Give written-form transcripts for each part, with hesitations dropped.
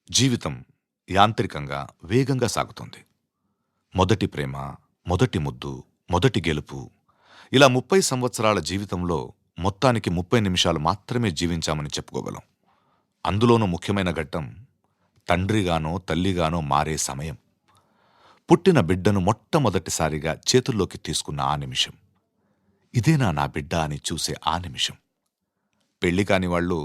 జీవితం యాంత్రికంగా వేగంగా సాగుతుంది. మొదటి ప్రేమ, మొదటి ముద్దు, మొదటి గెలుపు, ఇలా 30 సంవత్సరాల జీవితంలో మొత్తానికి 30 నిమిషాలు మాత్రమే జీవించామని చెప్పుకోగలం. అందులోనూ ముఖ్యమైన ఘట్టం తండ్రిగానో తల్లిగానో మారే సమయం. పుట్టిన బిడ్డను మొట్టమొదటిసారిగా చేతుల్లోకి తీసుకున్న ఆ నిమిషం. ఇదేనా నా బిడ్డ అని చూసే ఆ నిమిషం. పెళ్లి కాని వాళ్ళు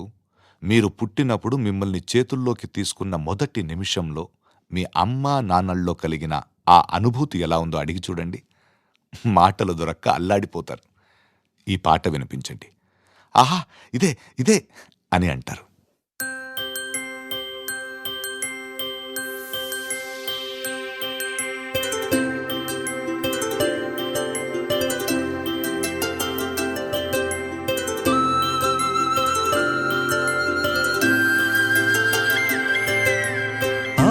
మీరు పుట్టినప్పుడు మిమ్మల్ని చేతుల్లోకి తీసుకున్న మొదటి నిమిషంలో మీ అమ్మా నాన్నల్లో కలిగిన ఆ అనుభూతి ఎలా ఉందో అడిగి చూడండి. మాటలు దొరక్క అల్లాడిపోతారు. ఈ పాట వినిపించండి. ఆహా, ఇదే ఇదే అని అంటారు.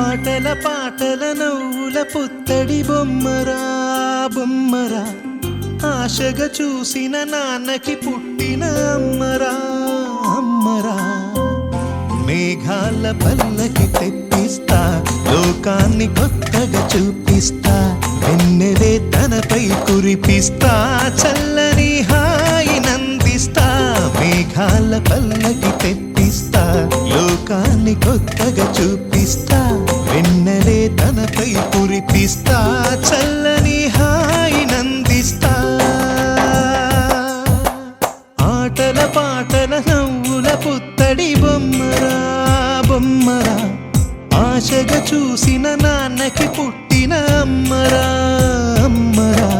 ఆటల పాటల నవ్వుల పుత్తడి బొమ్మరా బొమ్మరా, ఆశగా చూసిన నాన్నకి పుట్టిన అమ్మరా అమ్మరా. మేఘాల పల్లకి తెప్పిస్తా, లోకాన్ని కొత్తగా చూపిస్తా, వెన్నెలే తనపై కురిపిస్తా, చల్లని హాయి నందిస్తా. మేఘాల పల్లకి తెప్పిస్తా, లోకాన్ని కొత్తగా చూపిస్తా, వెన్నెలే తనపై కురిపిస్తా, చల్లని హాయి నందిస్తా. ఆటల పాటల నవ్వుల పుత్తడి బొమ్మరా బొమ్మరా, ఆశగా చూసిన నాన్నకి పుట్టిన అమ్మరా అమ్మరా.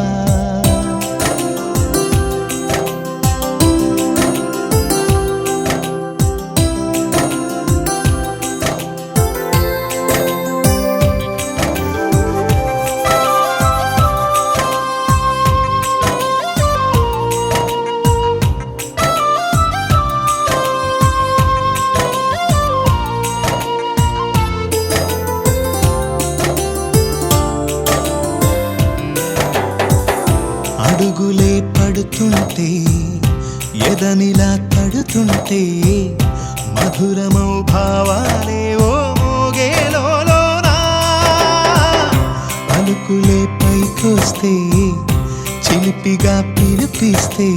అడుగులే పడుతుంటే, ఎదనిలా తడుతుంటే, మధురమౌ భావాలే ఓ మోగేలోనా. పలుకులే పైకొస్తే, చిలిపిగా పిలిపిస్తే,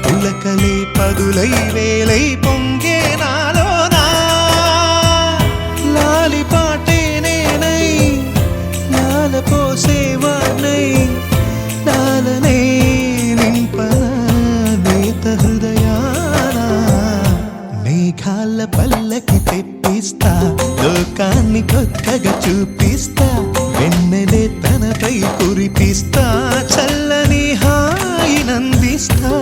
పులకలే పదులై వేలై పొంగే నాలోనా. లాలి పాటే నేనై, లాల పోసేవాణ్ణై, లాలనే నింపన నేత హృదయాన. మేఘాల పల్లకి తెప్పిస్తా, లోకాన్ని కొత్తగా చూపిస్తా, వెన్నెలే తనపై కురిపిస్తా, చల్లని హాయి నందిస్తా.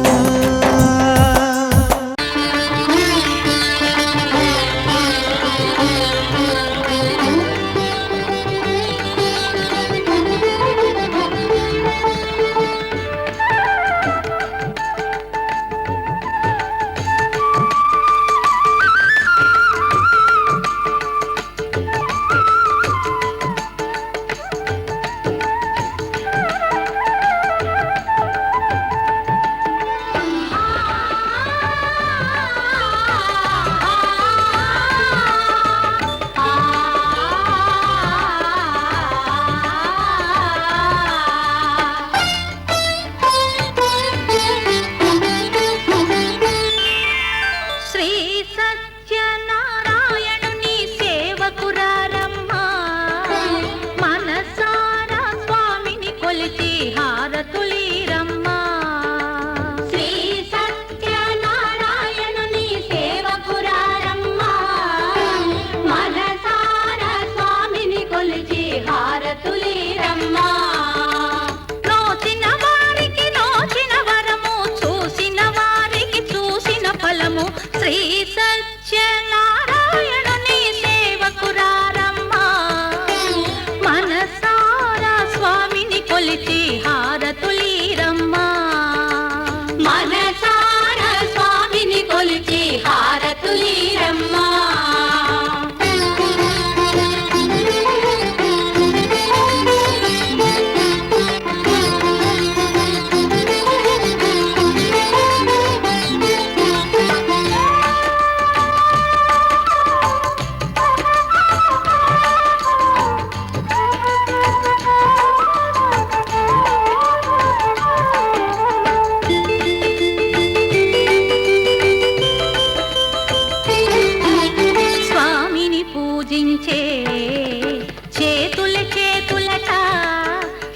పూజించే చేతుల చేతులట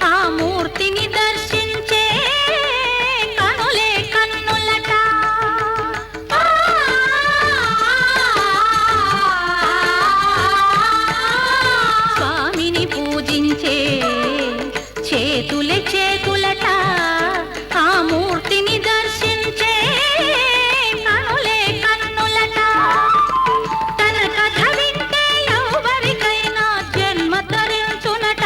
ఆ మూర్తిని దర్శించే కనులే కన్నులట. స్వామిని పూజించే చేతుల చేతులట ఆ మూర్తిని దర్శించే కనులే కన్నులట. తన కథ వింటే ఎవరికైనా జన్మ తరించునట.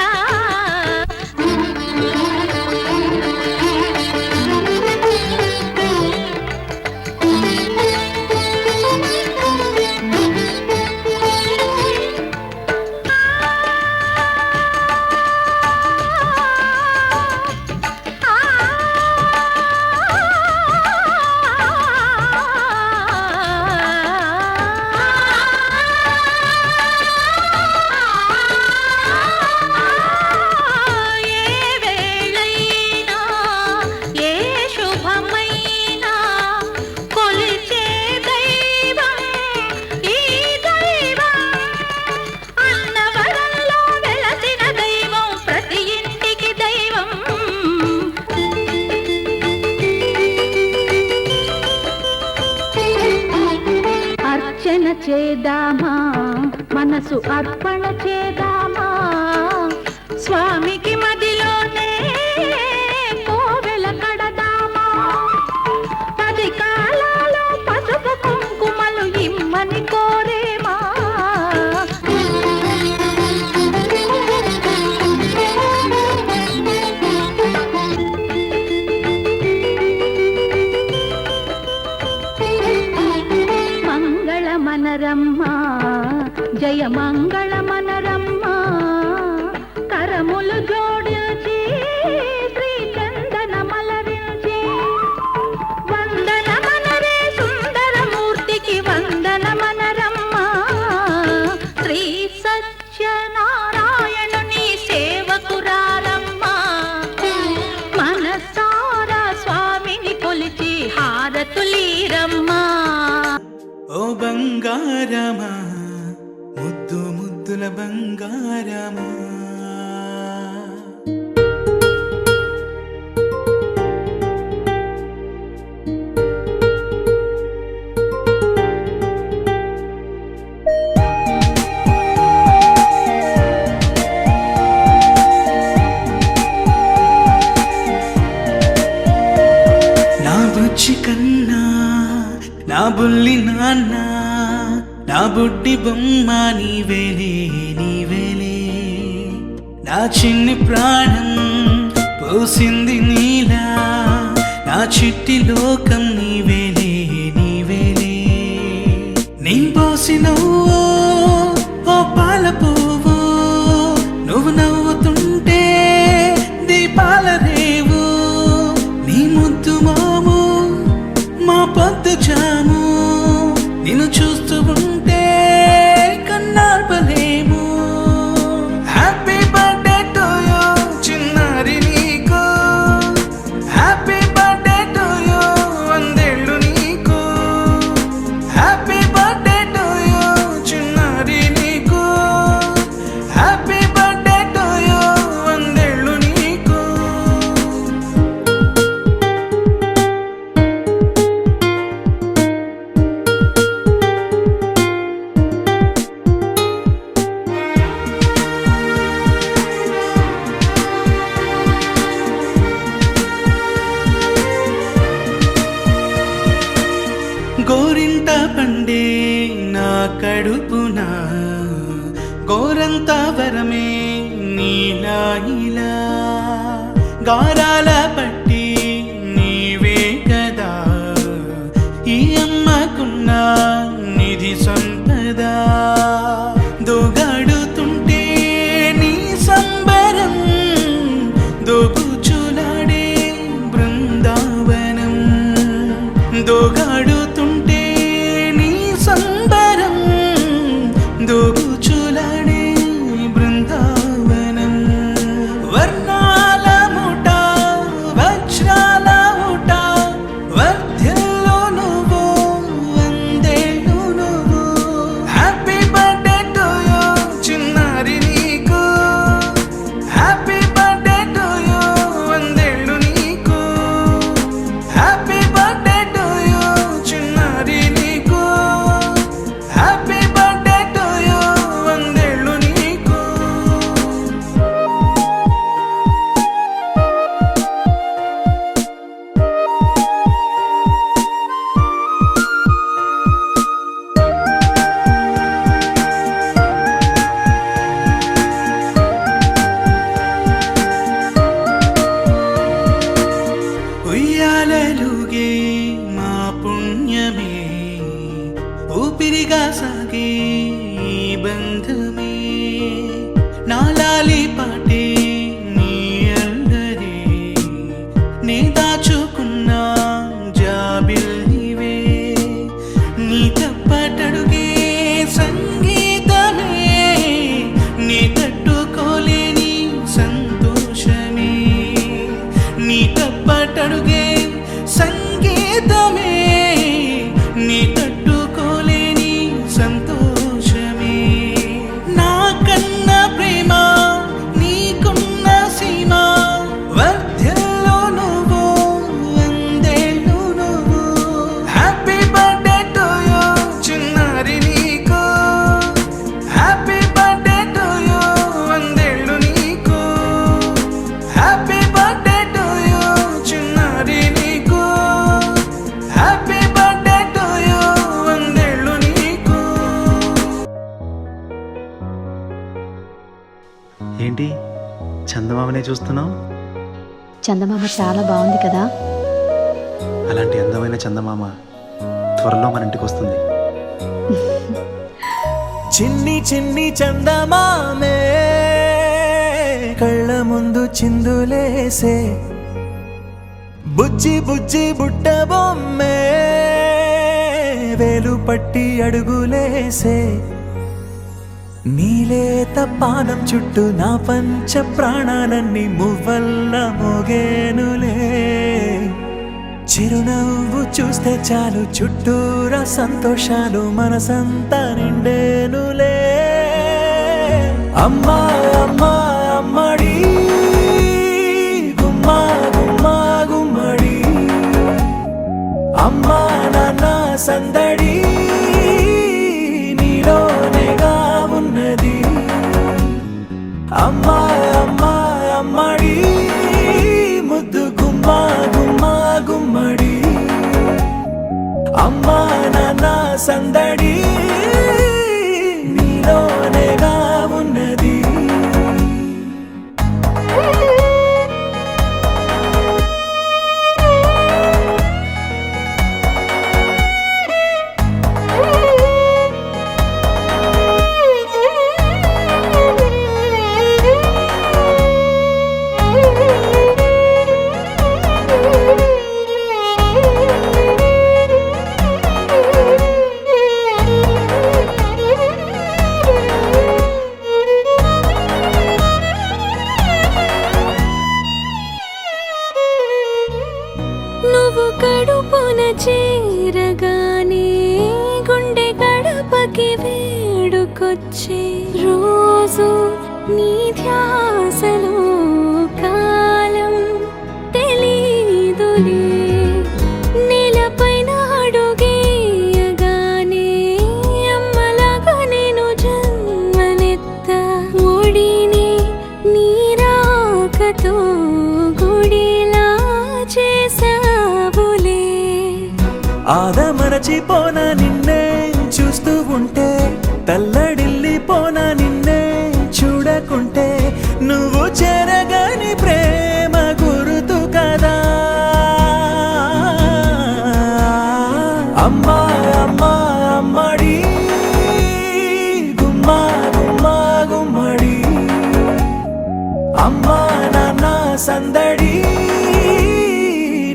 చేదామా మనసు అర్పణ చేదామా స్వామికి మదిలోనే కోవెల కడదామా. 10 కాలాలో పసుపు కుంకుమలు ఇమ్మని కోరేమా. మనరమ్మ జయ మంగళ మనరమ్మ కరములు జోడించి శ్రీ చందన మలరించి వందన మనరే సుందరమూర్తికి వందన మనరమ్మ. శ్రీ సత్యనారాయణుని సేవకురారమ్మ మనసారా స్వామిని కొలిచి హారతులీరమ్మ. ఓ బంగారమా ముద్దు ముద్దుల బంగారమా, నా బుచ్చి కన్నా నా బుల్లి నాన్న నా బుడ్డి బొమ్మ నీవేలే నీవేలే. నా చిన్ని ప్రాణం పోసింది నీలా నా చిట్టి లోకం నీవేలే నీవేలే. నీ పోసినవో ఓ పాల పువ్వు నువ్వు నవ్వుతుంటే దీపాల రేవు. నీ ముద్దు మాము మా పొద్దు జాము నిన్ను చూస్తూ ఉంటే కన్నార్పలేము. హ్యాపీ బర్త్డే టు యూ చిన్నారి నీకు, హ్యాపీ బర్త్డే టు యూ వందేళ్ళు నీకు, హ్యాపీ బర్త్డే టు యూ చిన్నారి నీకు, హ్యాపీ బర్త్డే టు యూ వందేళ్ళు నీకు. గోరింట పండే నా కడుపున గోరంత వరమే నీలా ఇలా గారాల పట్టి నీవే కదా ఈ అమ్మకున్న నిధి సంపద. దోగాడుతుంటే నీ సంబరం దోబుచులాడే బృందావనం. దోగాడుతుంటే నీ సంబరం దోబుచులాడే బృందావనం. వర్ణాల ముఠ బంధమే నాలాలి పాటే నీ అల్లరే నే దాచుకున్న జాబిల్లివే నీ తప్పటడుగే సంగీతమే నీ తట్టుకోలేని సంతోషమే నీ తప్పటడుగే సంగీతమే నీ తట్టుకోలేని సంతోషమే నా కన్న ప్రేమ నీకున్న సీమ వర్ధ్యలో నువ్వు వందేళ్ళు నువ్వు హ్యాపీ బర్త్డే టు యూ చిన్నారి నీకు హ్యాపీ బర్త్డే టు యూ వందేళ్ళు నీకు హ్యాపీ బర్త్డే టు యూ చిన్నారి నీకు హ్యాపీ బర్త్డే టు యూ వందేళ్ళు నీకు. ఏంటి చందమామనే చూస్తున్నావు? చందమామ చాలా బాగుంది కదా. అలాంటి అందమైన చందమామ త్వరలో మన ఇంటికి వస్తుంది. చిన్ని చిన్ని చందమామే కళ్ళ ముందు చిందులేసే బుజ్జి బుజ్జి బుట్ట బొమ్మే వేలు పట్టి అడుగులేసే నీలేత పానం చుట్టూ నా పంచ ప్రాణాలన్నీ మువ్వల్ల మోగేనులే చిరునవ్వు చూస్తే చాలు చుట్టూరా సంతోషాలు మనసంతా నిండేనులే అమ్మా అమ్మా అమ్మడి గుమ్మా గుమ్మా గుమ్మడి అమ్మా నాన్న సందడి నీలోనేగా ఉన్నది అమ్మా అమ్మా అమ్మడి ముద్దు గుమ్మా గుమ్మా గుమ్మడి అమ్మా నాన్న సందడి నీలోనేగా ఉన్నది. నువ్వు కడుపున చేరగానే గుండె గడపకి వేడుకొచ్చే రోజు నీ ధ్యాసలో కాలం తెలీదులే నేలపైన అడుగేయగానే అమ్మలాగా నేను జన్మనెత్త ఒడిని నీ రాకతో గుడిలా చేసావులే ఆదమరచిపోనా నిన్నే చూస్తూ ఉంటే తల్లడిల్లిపోనా నిన్నే చూడకుంటే నువ్వు చెరగని ప్రేమ గుర్తు కదా అమ్మా అమ్మా అమ్మడి గుమ్మా గుమ్మా గుమ్మడి అమ్మా నాన్న సందడి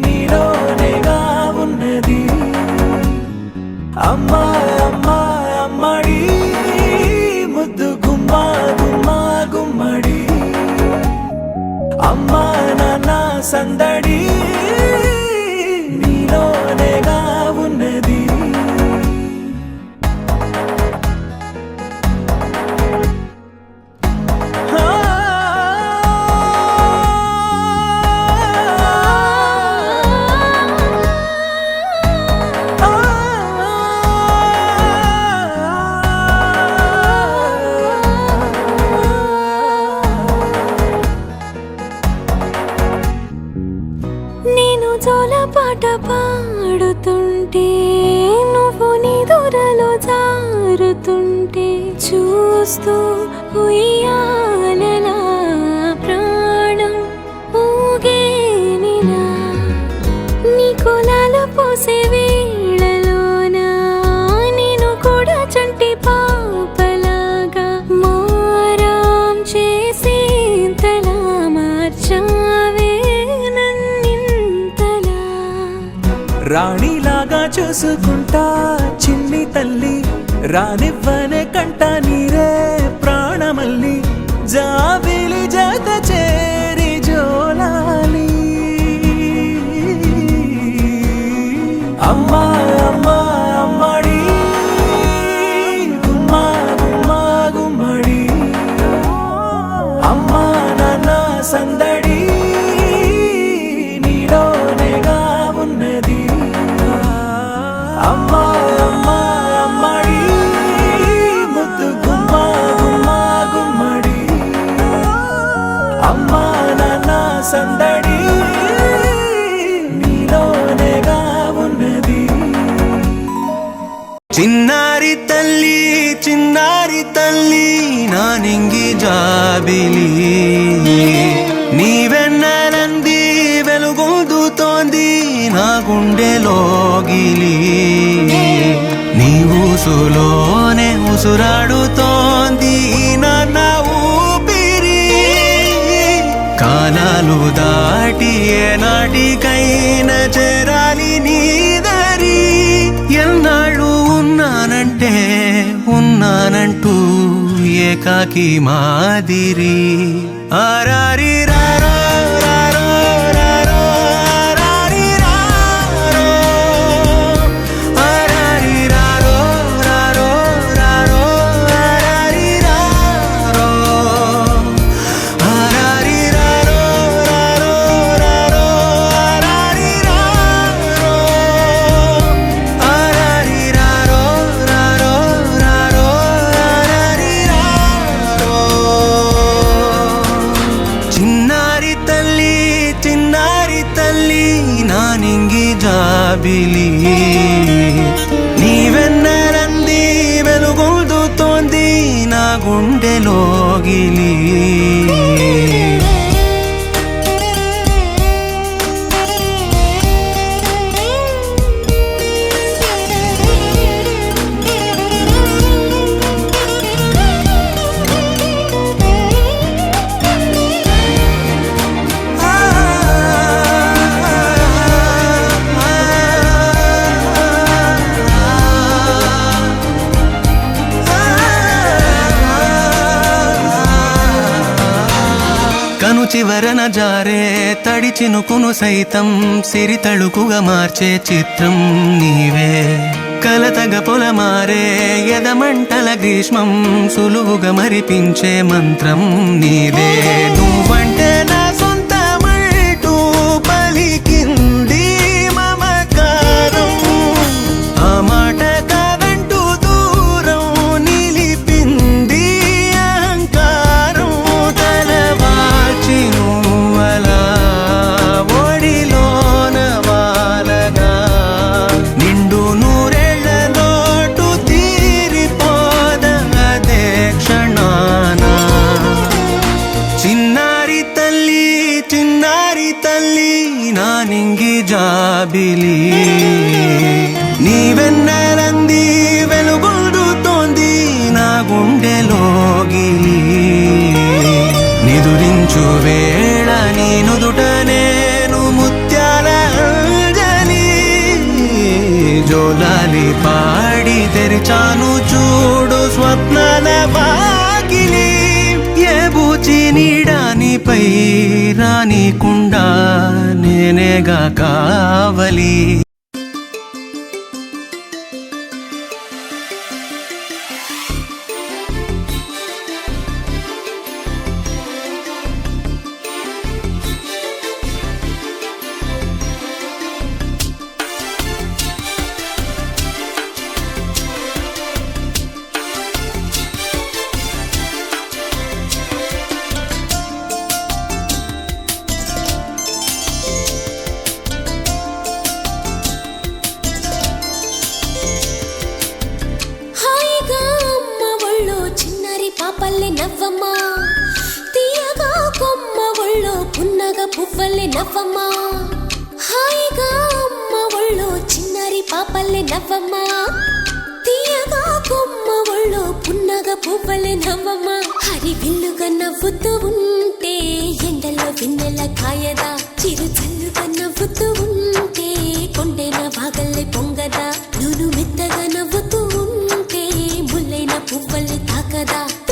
నీలోనేగా ఉన్నది అమ్మా అమ్మా అమ్మడి ముద్దు గుమ్మా గుమ్మా గుమ్మడి అమ్మా నాన్న సందడి నీలోనేగా ఉన్నది. నేను జోలపాట పాడుతుంటే నువ్వు నిదురలో జారుతుంటే చూస్తూ ఉయ్యాలలా ప్రాణం ఊగేనిలా నీ కులాల పోసే వేళలోన నేను కూడా చంటి పాపలాగా రాణిలాగా చూసుకుంటా చిన్ని తల్లి, రానివ్వనే కంట నీరే ప్రాణమల్లి, జాబిలి జత చేరి జోలాలి. అమ్మా అమ్మా అమ్మడి, గుమ్మా గుమ్మా గుమ్మడి, అమ్మా నాన్న సందడి నీలోనేగా ఉన్నది. అమ్మా అమ్మా అమ్మడి, ముద్దు గుమ్మా గుమ్మా గుమ్మడి, అమ్మా నాన్న సందడి నీలోనేగా ఉన్నది. చిన్నారి తల్లి నా నింగి జాబిలి, నీవెన్నెలంది వెలుగొందుతోంది నా గుండెలోగిలి, నీ ఊసులోనే ఉసురాడుతోంది నాన్న ఊపిరి, కాలాలు దాటి ఏనాటికైనా చేరాలి నీ దరి, ఎన్నాళ్ళు ఉన్నానంటూ ఏకాకి మాదిరి, ఆరారి రారో రారో రారో ఆరారి రారో, ఆరారి రారో రారో రారో ఆరారి రారో, ఆరారి రారో రారో రారో ఆరారి రారో, ఆరారి రారో రారో రారో ఆరారి రారో. చిన్నారి తల్లి నా నింగి జాబిలి, నీవెన్నెలంది వెలుగొందుతోంది నా గుండెలోగిలి. కను చివరన జారే తడి చినుకును సైతం సిరి తళుకుగా మార్చే చిత్రం నీవే, కలతగ పొలమారే ఎదమంటల గ్రీష్మం సులువుగా మరిపించే మంత్రం నీదే, నువ్వంటే నా సొంతమంటూ పలికింది మమకారం, ఆ మాట కాదంటూ దూరం నిలిపింది అహంకారం, తలవాల్చి నువ్వలా ఒడిలోన వాలగా, నిండు నూరేళ్ల లోటు తీరిపోదదే క్షణాన. చిన్నారి తల్లి నా నింగి జాబిలి, నీవెన్నెలంది వెలుగొందుతోంది నా గుండెలోగిలి, నిదురించు వేళ నీ నుదుట నేను ముత్యాల అంజలి, జోలాలి పాడి తెరిచాను చూడు స్వప్నాల వాకిలి, ఏ బూచి నీడానిపై రానికుండా నేనేగా కావలి. పాపల్లె నవ్వమ్మా, తీయగా కొమ్మ ఒళ్ళో పున్నగ పువ్వల్లె నవ్వమ్మా, హాయిగా అమ్మ ఒళ్ళో చిన్నారి పాపల్లె నవ్వమ్మా, తీయగా కొమ్మ ఒళ్ళో పున్నగ పువ్వల్లె నవ్వమ్మా, హరి విల్లుగా నవ్వుతూ ఉంటే ఎండలో వెన్నెల కాయదా, చిరు చల్లుగా నవ్వుతూ ఉంటే కొండెన కదా